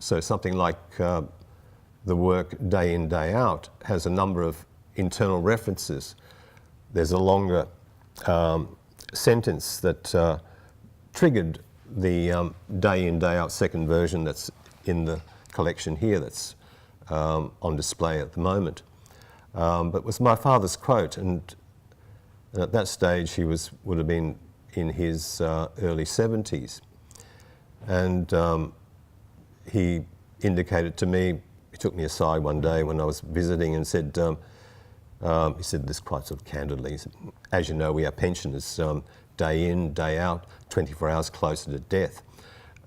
So something like the work Day In, Day Out has a number of internal references. There's a longer sentence that triggered the Day In, Day Out second version that's in the collection here that's on display at the moment. But it was my father's quote, and at that stage he would have been in his early 70s. And he indicated to me, he took me aside one day when I was visiting and said, he said this quite sort of candidly, he said, as you know, we are pensioners, day in, day out, 24 hours closer to death.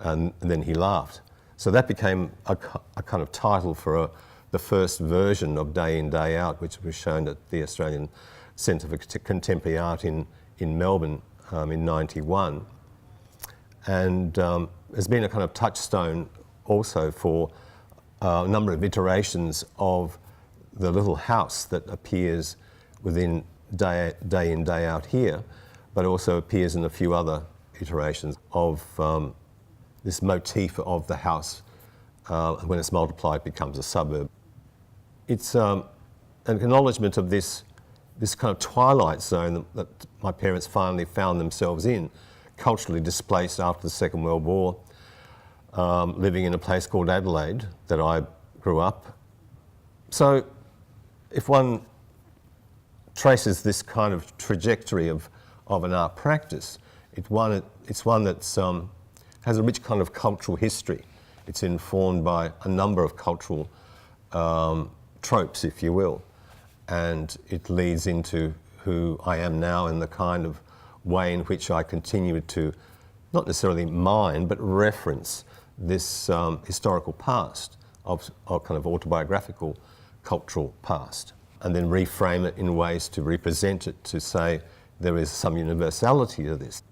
And then he laughed. So that became a kind of title for the first version of Day In, Day Out, which was shown at the Australian Centre for Contemporary Art in Melbourne in '91. And has been a kind of touchstone also for a number of iterations of the little house that appears within Day In, Day Out here, but also appears in a few other iterations of this motif of the house. When it's multiplied, it becomes a suburb. It's an acknowledgement of this kind of twilight zone that my parents finally found themselves in, culturally displaced after the Second World War, living in a place called Adelaide that I grew up. So if one traces this kind of trajectory of an art practice, it's one that has a rich kind of cultural history. It's informed by a number of cultural tropes, if you will, and it leads into who I am now and the kind of way in which I continue to not necessarily mine, but reference this historical past of kind of autobiographical cultural past, and then reframe it in ways to represent it, to say there is some universality to this.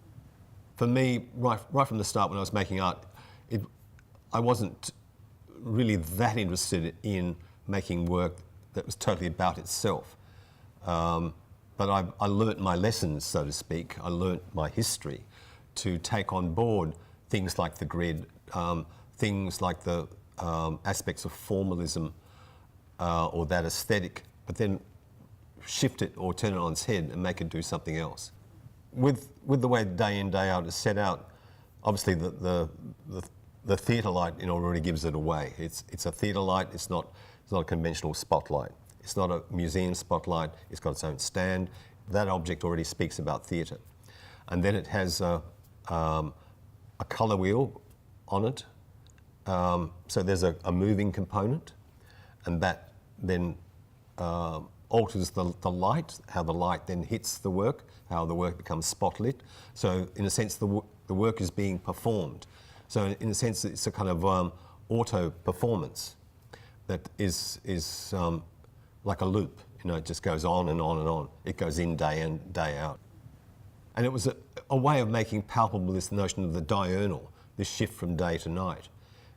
For me, right from the start when I was making art, I wasn't really that interested in making work that was totally about itself. But I learnt my lessons, so to speak. I learnt my history to take on board things like the grid, things like the aspects of formalism or that aesthetic, but then shift it or turn it on its head and make it do something else. With the way Day In, Day Out is set out, obviously the theatre light already gives it away. It's a theatre light. It's not a conventional spotlight. It's not a museum spotlight. It's got its own stand. That object already speaks about theatre, and then it has a colour wheel on it. So there's a moving component, and that then alters the light, how the light then hits the work, how the work becomes spotlit. So in a sense, the work is being performed. So in a sense, it's a kind of auto performance that is like a loop. It just goes on and on and on. It goes in, day out. And it was a way of making palpable this notion of the diurnal, this shift from day to night.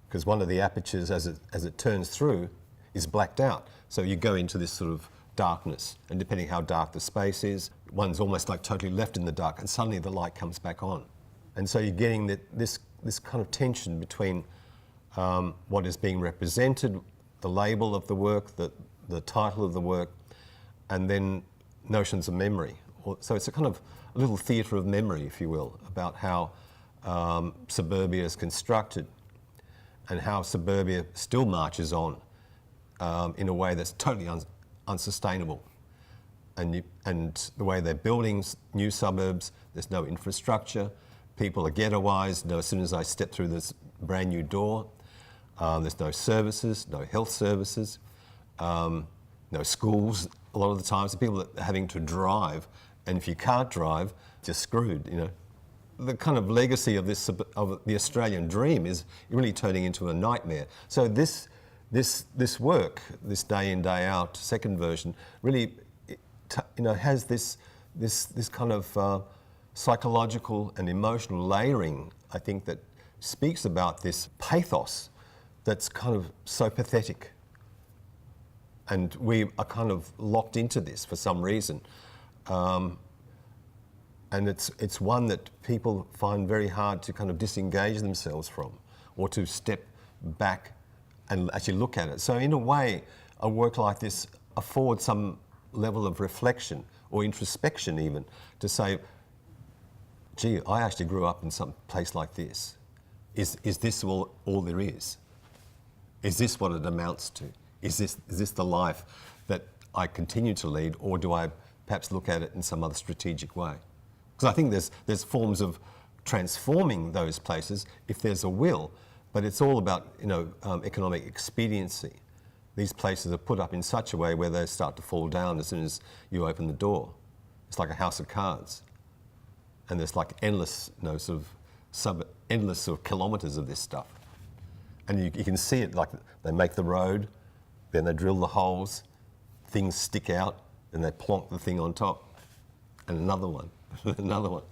Because one of the apertures, as it turns through, is blacked out. So you go into this sort of darkness, and depending how dark the space is, one's almost like totally left in the dark, and suddenly the light comes back on. And so you're getting this kind of tension between what is being represented, the label of the work, the title of the work, and then notions of memory. So it's a little theatre of memory, if you will, about how suburbia is constructed and how suburbia still marches on in a way that's totally unsustainable. And the way they're building new suburbs, there's no infrastructure, people are ghettoised. As soon as I step through this brand new door, there's no services, no health services, no schools. A lot of the times, people are having to drive, and if you can't drive, you're screwed. The kind of legacy of the Australian dream is really turning into a nightmare. So this work, this Day In, Day Out second version, really, has this kind of psychological and emotional layering, I think, that speaks about this pathos that's kind of so pathetic. And we are kind of locked into this for some reason. And it's one that people find very hard to kind of disengage themselves from, or to step back and actually look at it. So in a way, a work like this affords some level of reflection or introspection even, to say, gee, I actually grew up in some place like this. Is this all there is? Is this what it amounts to? Is this the life that I continue to lead, or do I perhaps look at it in some other strategic way? Because I think there's forms of transforming those places if there's a will, but it's all about economic expediency. These places are put up in such a way where they start to fall down as soon as you open the door. It's like a house of cards, and there's like endless, endless sort of kilometres of this stuff, and you can see it. Like they make the road, then they drill the holes, things stick out, and they plonk the thing on top, and another one, another one.